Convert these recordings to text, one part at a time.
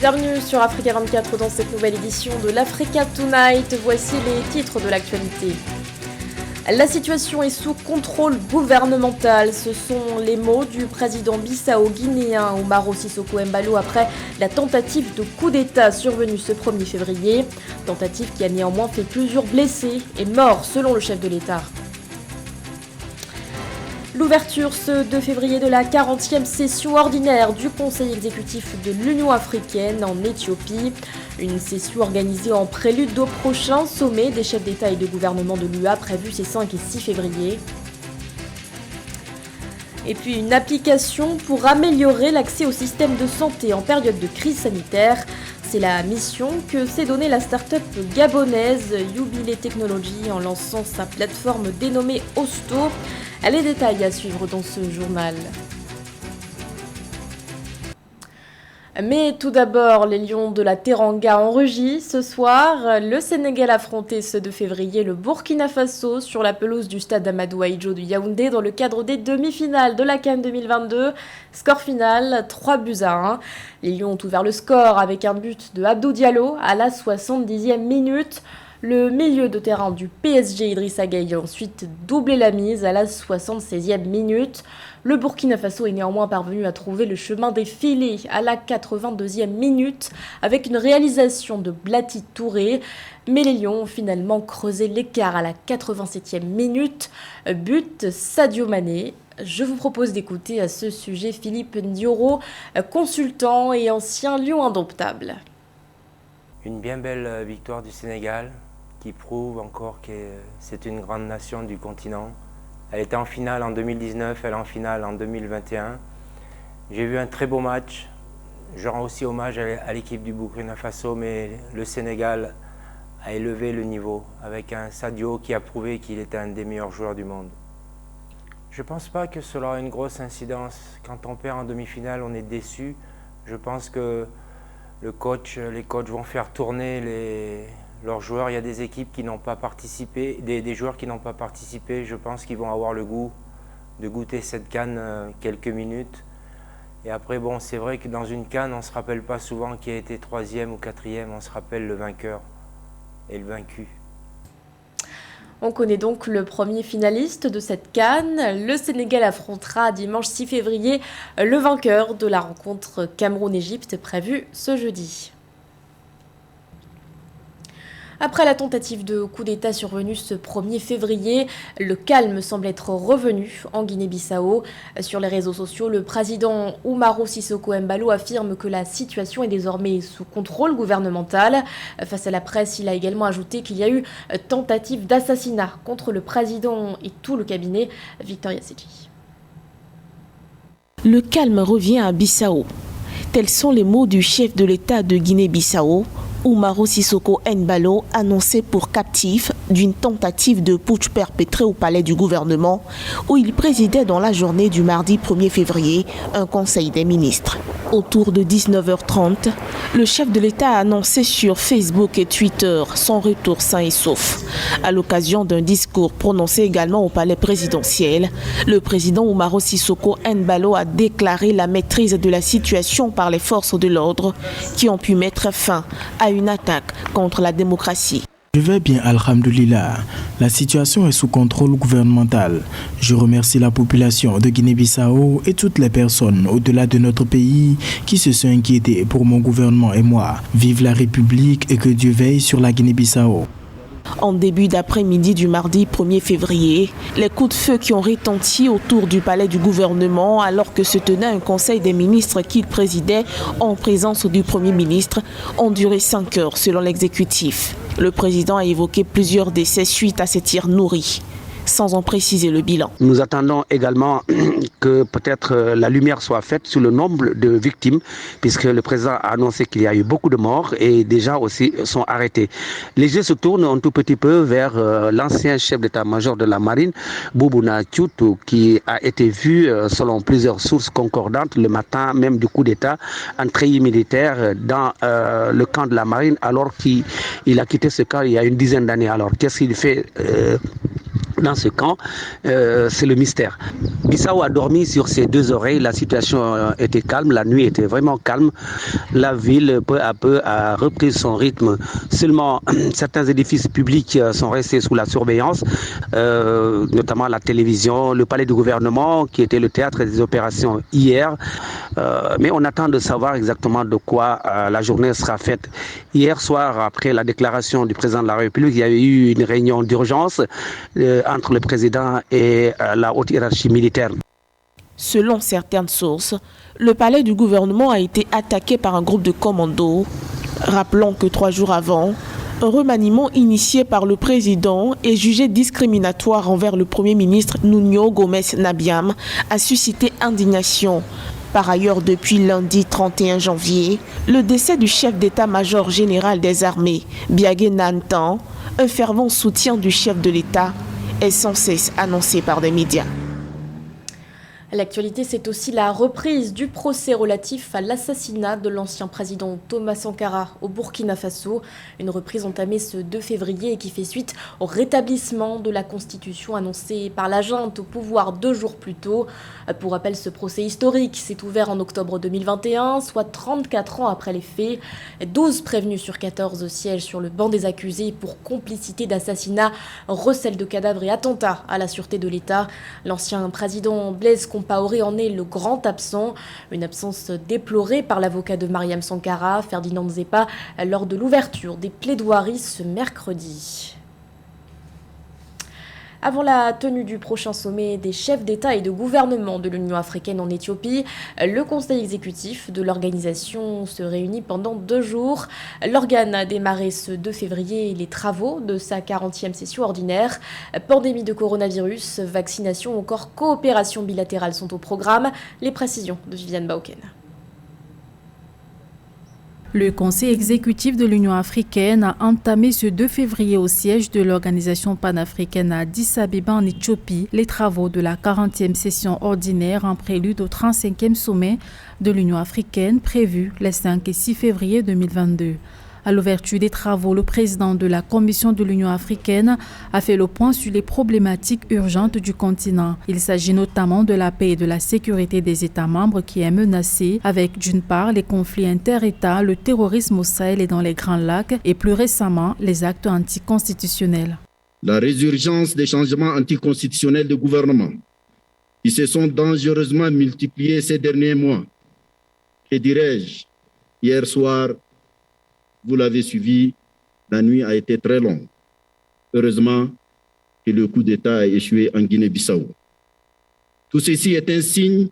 Bienvenue sur Africa 24 dans cette nouvelle édition de l'Africa Tonight. Voici les titres de l'actualité. La situation est sous contrôle gouvernemental. Ce sont les mots du président bissau-guinéen Umaro Sissoco Embalo après la tentative de coup d'État survenue ce 1er février. Tentative qui a néanmoins fait plusieurs blessés et morts selon le chef de l'État. L'ouverture ce 2 février de la 40e session ordinaire du Conseil exécutif de l'Union africaine en Éthiopie. Une session organisée en prélude au prochain sommet des chefs d'État et de gouvernement de l'UA prévu ces 5 et 6 février. Et puis une application pour améliorer l'accès au système de santé en période de crise sanitaire. C'est la mission que s'est donnée la start-up gabonaise Jubilé Technology en lançant sa plateforme dénommée Hosto. Les détails à suivre dans ce journal. Mais tout d'abord, les Lions de la Teranga en rugit. Ce soir, le Sénégal affrontait ce 2 février le Burkina Faso sur la pelouse du stade Amadou Ahidjo de Yaoundé dans le cadre des demi-finales de la CAN 2022. Score final, 3-1. Les Lions ont ouvert le score avec un but de Abdou Diallo à la 70e minute. Le milieu de terrain du PSG Idrissa Gueye a ensuite doublé la mise à la 76e minute. Le Burkina Faso est néanmoins parvenu à trouver le chemin des filets à la 82e minute avec une réalisation de Blati Touré. Mais les Lions ont finalement creusé l'écart à la 87e minute. But Sadio Mané. Je vous propose d'écouter à ce sujet Philippe Ndioro, consultant et ancien Lion indomptable. Une bien belle victoire du Sénégal qui prouve encore que c'est une grande nation du continent. Elle était en finale en 2019, elle est en finale en 2021. J'ai vu un très beau match. Je rends aussi hommage à l'équipe du Burkina Faso, mais le Sénégal a élevé le niveau avec un Sadio qui a prouvé qu'il était un des meilleurs joueurs du monde. Je ne pense pas que cela a une grosse incidence. Quand on perd en demi-finale, on est déçu. Je pense que les coachs vont faire tourner leurs joueurs. Il y a des équipes qui n'ont pas participé, des joueurs qui n'ont pas participé. Je pense qu'ils vont avoir le goût de goûter cette CAN quelques minutes. Et après, bon, c'est vrai que dans une CAN, on ne se rappelle pas souvent qui a été 3e ou 4e. On se rappelle le vainqueur et le vaincu. On connaît donc le premier finaliste de cette CAN. Le Sénégal affrontera dimanche 6 février le vainqueur de la rencontre Cameroun-Égypte prévue ce jeudi. Après la tentative de coup d'État survenue ce 1er février, le calme semble être revenu en Guinée-Bissau. Sur les réseaux sociaux, le président Umaro Sissoco Embalo affirme que la situation est désormais sous contrôle gouvernemental. Face à la presse, il a également ajouté qu'il y a eu tentative d'assassinat contre le président et tout le cabinet. Victoria Sedji. Le calme revient à Bissau. Tels sont les mots du chef de l'État de Guinée-Bissau, Umaro Sissoco Embalo, annoncé pour captif d'une tentative de putsch perpétrée au palais du gouvernement où il présidait dans la journée du mardi 1er février un conseil des ministres. Autour de 19h30, le chef de l'État a annoncé sur Facebook et Twitter son retour sain et sauf. À l'occasion d'un discours prononcé également au palais présidentiel, le président Umaro Sissoco Embalo a déclaré la maîtrise de la situation par les forces de l'ordre qui ont pu mettre fin à une attaque contre la démocratie. Je vais bien, alhamdoulilah. La situation est sous contrôle gouvernemental. Je remercie la population de Guinée-Bissau et toutes les personnes au-delà de notre pays qui se sont inquiétées pour mon gouvernement et moi. Vive la République et que Dieu veille sur la Guinée-Bissau. En début d'après-midi du mardi 1er février, les coups de feu qui ont retenti autour du palais du gouvernement alors que se tenait un conseil des ministres qu'il présidait en présence du Premier ministre ont duré 5 heures selon l'exécutif. Le président a évoqué plusieurs décès suite à ces tirs nourris, sans en préciser le bilan. Nous attendons également que peut-être la lumière soit faite sur le nombre de victimes, puisque le président a annoncé qu'il y a eu beaucoup de morts et des gens aussi sont arrêtés. Les yeux se tournent un tout petit peu vers l'ancien chef d'état-major de la marine, Boubouna Tchoutou, qui a été vu, selon plusieurs sources concordantes, le matin même du coup d'état, en treillis militaire dans le camp de la marine, alors qu'il a quitté ce camp il y a une dizaine d'années. Alors qu'est-ce qu'il fait Dans ce camp, c'est le mystère. Bissau a dormi sur ses deux oreilles, la situation était calme, la nuit était vraiment calme. La ville, peu à peu, a repris son rythme. Seulement, certains édifices publics sont restés sous la surveillance, notamment la télévision, le palais du gouvernement, qui était le théâtre des opérations hier. Mais on attend de savoir exactement de quoi la journée sera faite. Hier soir, après la déclaration du président de la République, il y a eu une réunion d'urgence entre le président et la haute hiérarchie militaire. Selon certaines sources, le palais du gouvernement a été attaqué par un groupe de commandos. Rappelons que 3 jours avant, un remaniement initié par le président et jugé discriminatoire envers le premier ministre Nuno Gomes Nabiam a suscité indignation. Par ailleurs, depuis lundi 31 janvier, le décès du chef d'état-major général des armées, Biagé Nantan, un fervent soutien du chef de l'État, est sans cesse annoncé par des médias. L'actualité, c'est aussi la reprise du procès relatif à l'assassinat de l'ancien président Thomas Sankara au Burkina Faso. Une reprise entamée ce 2 février et qui fait suite au rétablissement de la Constitution annoncée par la junte au pouvoir 2 jours plus tôt. Pour rappel, ce procès historique s'est ouvert en octobre 2021, soit 34 ans après les faits. 12 prévenus sur 14 siègent sur le banc des accusés pour complicité d'assassinat, recel de cadavres et attentat à la sûreté de l'État. L'ancien président Blaise Compaoré en est le grand absent, une absence déplorée par l'avocat de Mariam Sankara, Ferdinand Zepa, lors de l'ouverture des plaidoiries ce mercredi. Avant la tenue du prochain sommet des chefs d'État et de gouvernement de l'Union africaine en Éthiopie, le conseil exécutif de l'organisation se réunit pendant 2 jours. L'organe a démarré ce 2 février les travaux de sa 40e session ordinaire. Pandémie de coronavirus, vaccination ou encore coopération bilatérale sont au programme. Les précisions de Viviane Bauken. Le Conseil exécutif de l'Union africaine a entamé ce 2 février au siège de l'organisation panafricaine à Addis Abeba en Éthiopie les travaux de la 40e session ordinaire en prélude au 35e sommet de l'Union africaine prévu les 5 et 6 février 2022. À l'ouverture des travaux, le président de la Commission de l'Union africaine a fait le point sur les problématiques urgentes du continent. Il s'agit notamment de la paix et de la sécurité des États membres qui est menacée avec d'une part les conflits inter-États, le terrorisme au Sahel et dans les Grands Lacs et plus récemment les actes anticonstitutionnels. La résurgence des changements anticonstitutionnels de gouvernement qui se sont dangereusement multipliés ces derniers mois. Que dirais-je, hier soir, vous l'avez suivi, la nuit a été très longue. Heureusement que le coup d'État a échoué en Guinée-Bissau. Tout ceci est un signe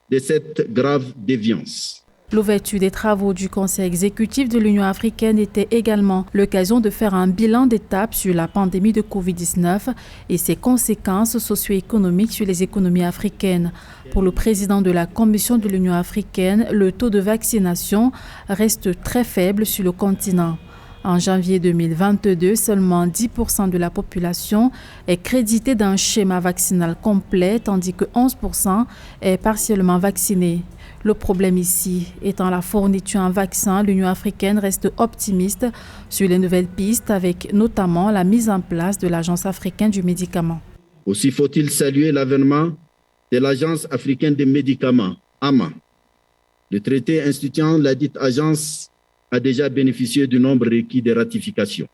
de cette grave déviance. L'ouverture des travaux du Conseil exécutif de l'Union africaine était également l'occasion de faire un bilan d'étape sur la pandémie de Covid-19 et ses conséquences socio-économiques sur les économies africaines. Pour le président de la Commission de l'Union africaine, le taux de vaccination reste très faible sur le continent. En janvier 2022, seulement 10% de la population est créditée d'un schéma vaccinal complet, tandis que 11% est partiellement vaccinée. Le problème ici étant la fourniture en vaccins, l'Union africaine reste optimiste sur les nouvelles pistes, avec notamment la mise en place de l'Agence africaine du médicament. Aussi faut-il saluer l'avènement de l'Agence africaine des médicaments, AMA. Le traité instituant la dite agence a déjà bénéficié du nombre requis de ratification.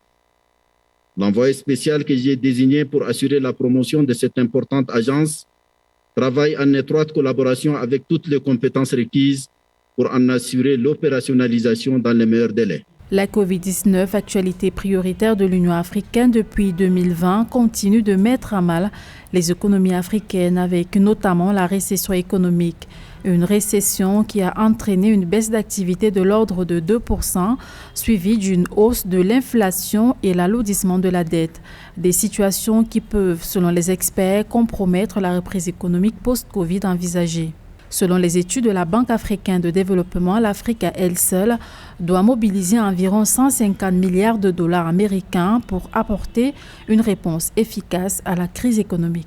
L'envoyé spécial que j'ai désigné pour assurer la promotion de cette importante agence travaille en étroite collaboration avec toutes les compétences requises pour en assurer l'opérationnalisation dans les meilleurs délais. La Covid-19, actualité prioritaire de l'Union africaine depuis 2020, continue de mettre à mal les économies africaines avec notamment la récession économique. Une récession qui a entraîné une baisse d'activité de l'ordre de 2%, suivie d'une hausse de l'inflation et l'alourdissement de la dette. Des situations qui peuvent, selon les experts, compromettre la reprise économique post-Covid envisagée. Selon les études de la Banque africaine de développement, l'Afrique à elle seule doit mobiliser environ 150 milliards de dollars américains pour apporter une réponse efficace à la crise économique.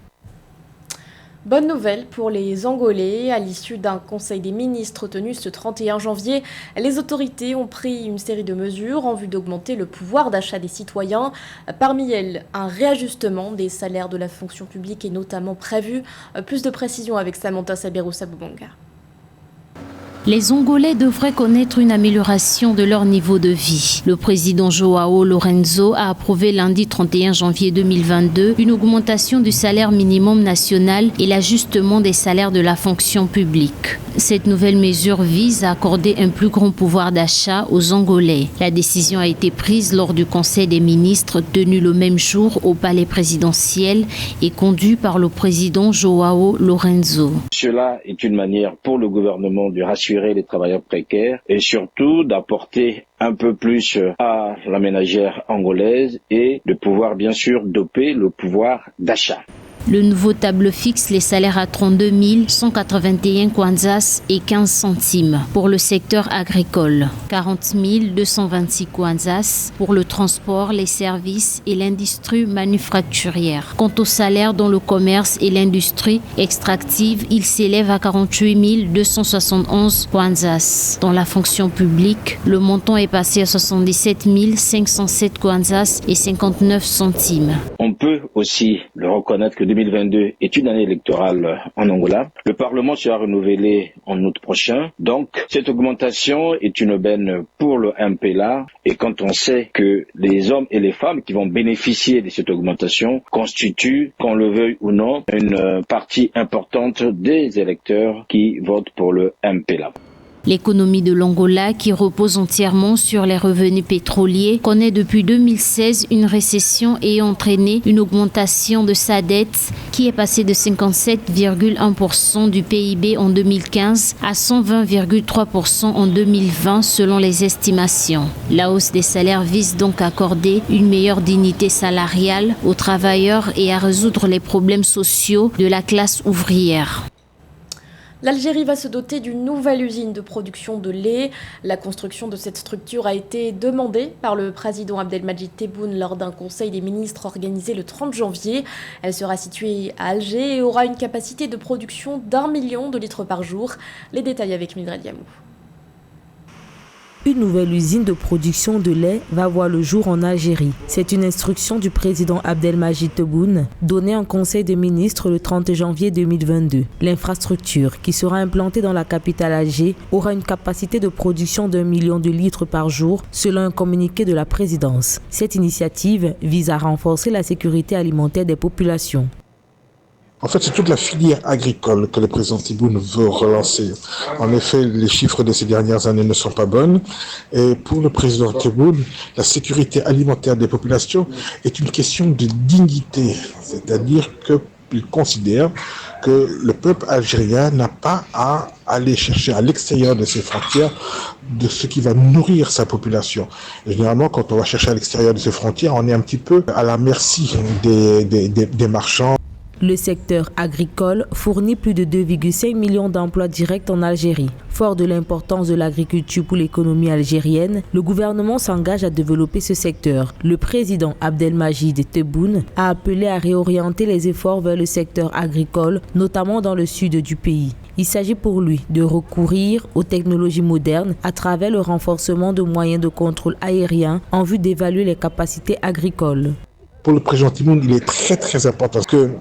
Bonne nouvelle pour les Angolais. À l'issue d'un conseil des ministres tenu ce 31 janvier, les autorités ont pris une série de mesures en vue d'augmenter le pouvoir d'achat des citoyens. Parmi elles, un réajustement des salaires de la fonction publique est notamment prévu. Plus de précisions avec Samantha Sabirou-Sabubanga. Les Angolais devraient connaître une amélioration de leur niveau de vie. Le président João Lourenço a approuvé lundi 31 janvier 2022 une augmentation du salaire minimum national et l'ajustement des salaires de la fonction publique. Cette nouvelle mesure vise à accorder un plus grand pouvoir d'achat aux Angolais. La décision a été prise lors du Conseil des ministres tenu le même jour au palais présidentiel et conduit par le président João Lourenço. Cela est une manière pour le gouvernement de rassurer les travailleurs précaires et surtout d'apporter un peu plus à la ménagère angolaise et de pouvoir bien sûr doper le pouvoir d'achat. Le nouveau tableau fixe les salaires à 32 181 kwanzas et 15 centimes pour le secteur agricole, 40 226 kwanzas pour le transport, les services et l'industrie manufacturière. Quant au salaire dans le commerce et l'industrie extractive, il s'élève à 48 271 kwanzas. Dans la fonction publique, le montant est passé à 77 507 kwanzas et 59 centimes. On peut aussi le reconnaître que 2022 est une année électorale en Angola. Le Parlement sera renouvelé en août prochain. Donc, cette augmentation est une aubaine pour le MPLA. Et quand on sait que les hommes et les femmes qui vont bénéficier de cette augmentation constituent, qu'on le veuille ou non, une partie importante des électeurs qui votent pour le MPLA. L'économie de l'Angola, qui repose entièrement sur les revenus pétroliers, connaît depuis 2016 une récession ayant entraîné une augmentation de sa dette qui est passée de 57,1% du PIB en 2015 à 120,3% en 2020 selon les estimations. La hausse des salaires vise donc à accorder une meilleure dignité salariale aux travailleurs et à résoudre les problèmes sociaux de la classe ouvrière. L'Algérie va se doter d'une nouvelle usine de production de lait. La construction de cette structure a été demandée par le président Abdelmadjid Tebboune lors d'un conseil des ministres organisé le 30 janvier. Elle sera située à Alger et aura une capacité de production d'1 million de litres par jour. Les détails avec Mildred Yamou. Une nouvelle usine de production de lait va voir le jour en Algérie. C'est une instruction du président Abdelmadjid Tebboune donnée en conseil des ministres le 30 janvier 2022. L'infrastructure, qui sera implantée dans la capitale Alger, aura une capacité de production d'1 million de litres par jour, selon un communiqué de la présidence. Cette initiative vise à renforcer la sécurité alimentaire des populations. En fait, c'est toute la filière agricole que le président Tebboune veut relancer. En effet, les chiffres de ces dernières années ne sont pas bonnes. Et pour le président Tebboune, la sécurité alimentaire des populations est une question de dignité. C'est-à-dire qu'il considère que le peuple algérien n'a pas à aller chercher à l'extérieur de ses frontières de ce qui va nourrir sa population. Et généralement, quand on va chercher à l'extérieur de ses frontières, on est un petit peu à la merci des marchands. Le secteur agricole fournit plus de 2,5 millions d'emplois directs en Algérie. Fort de l'importance de l'agriculture pour l'économie algérienne, le gouvernement s'engage à développer ce secteur. Le président Abdelmadjid Tebboune a appelé à réorienter les efforts vers le secteur agricole, notamment dans le sud du pays. Il s'agit pour lui de recourir aux technologies modernes à travers le renforcement de moyens de contrôle aérien en vue d'évaluer les capacités agricoles. Pour le président Tebboune, il est très important que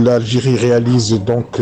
l'Algérie réalise donc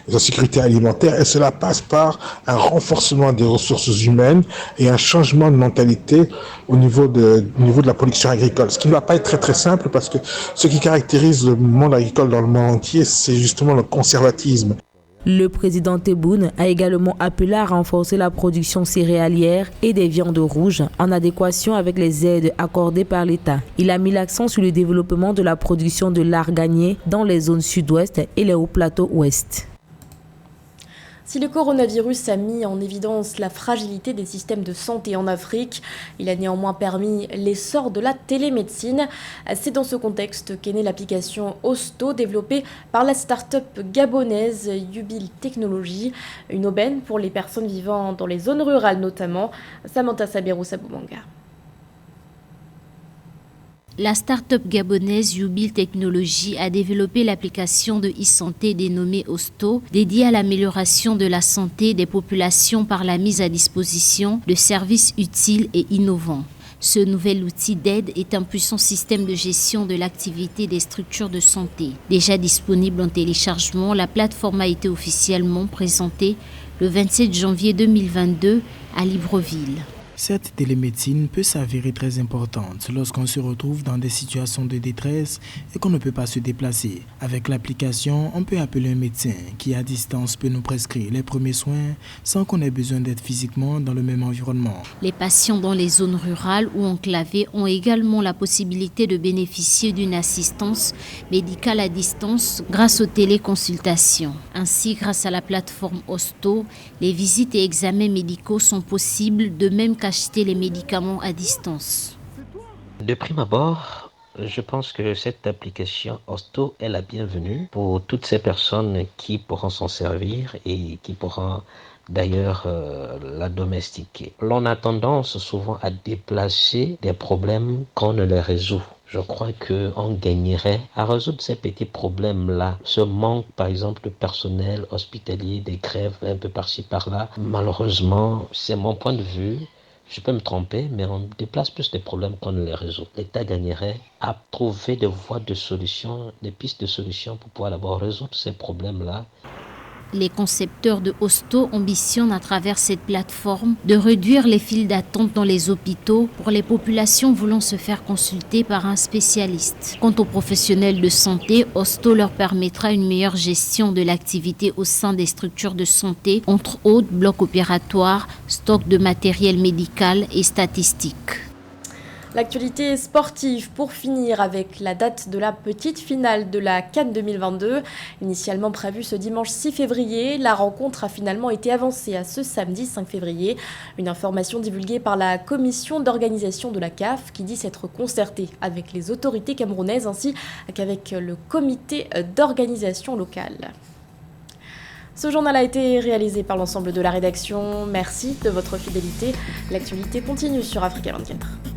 sa sécurité alimentaire et cela passe par un renforcement des ressources humaines et un changement de mentalité au niveau de la production agricole. Ce qui ne va pas être très simple parce que ce qui caractérise le monde agricole dans le monde entier, c'est justement le conservatisme. Le président Tebboune a également appelé à renforcer la production céréalière et des viandes rouges en adéquation avec les aides accordées par l'État. Il a mis l'accent sur le développement de la production de lard gagné dans les zones sud-ouest et les hauts plateaux ouest. Si le coronavirus a mis en évidence la fragilité des systèmes de santé en Afrique, il a néanmoins permis l'essor de la télémédecine. C'est dans ce contexte qu'est née l'application Hosto, développée par la start-up gabonaise Yubil Technologies, une aubaine pour les personnes vivant dans les zones rurales notamment. Samantha Sabirou-Sabubanga. La start-up gabonaise Youbil Technologies a développé l'application de e-santé dénommée Osto, dédiée à l'amélioration de la santé des populations par la mise à disposition de services utiles et innovants. Ce nouvel outil d'aide est un puissant système de gestion de l'activité des structures de santé. Déjà disponible en téléchargement, la plateforme a été officiellement présentée le 27 janvier 2022 à Libreville. Cette télémédecine peut s'avérer très importante lorsqu'on se retrouve dans des situations de détresse et qu'on ne peut pas se déplacer. Avec l'application, on peut appeler un médecin qui à distance peut nous prescrire les premiers soins sans qu'on ait besoin d'être physiquement dans le même environnement. Les patients dans les zones rurales ou enclavées ont également la possibilité de bénéficier d'une assistance médicale à distance grâce aux téléconsultations. Ainsi, grâce à la plateforme Osto, les visites et examens médicaux sont possibles de même qu'acheter les médicaments à distance. De prime abord, je pense que cette application Osto est la bienvenue pour toutes ces personnes qui pourront s'en servir et qui pourront d'ailleurs la domestiquer. L'on a tendance souvent à déplacer des problèmes qu'on ne les résout. Je crois qu'on gagnerait à résoudre ces petits problèmes-là. Ce manque, par exemple, de personnel hospitalier, des grèves un peu par-ci, par-là. Malheureusement, c'est mon point de vue. Je peux me tromper, mais on déplace plus des problèmes qu'on ne les résout. L'État gagnerait à trouver des voies de solution, des pistes de solution pour pouvoir d'abord résoudre ces problèmes-là. Les concepteurs de Osto ambitionnent à travers cette plateforme de réduire les files d'attente dans les hôpitaux pour les populations voulant se faire consulter par un spécialiste. Quant aux professionnels de santé, Osto leur permettra une meilleure gestion de l'activité au sein des structures de santé, entre autres blocs opératoires, stock de matériel médical et statistiques. L'actualité sportive pour finir avec la date de la petite finale de la CAN 2022. Initialement prévue ce dimanche 6 février, la rencontre a finalement été avancée à ce samedi 5 février. Une information divulguée par la commission d'organisation de la CAF qui dit s'être concertée avec les autorités camerounaises ainsi qu'avec le comité d'organisation locale. Ce journal a été réalisé par l'ensemble de la rédaction. Merci de votre fidélité. L'actualité continue sur Africa 24.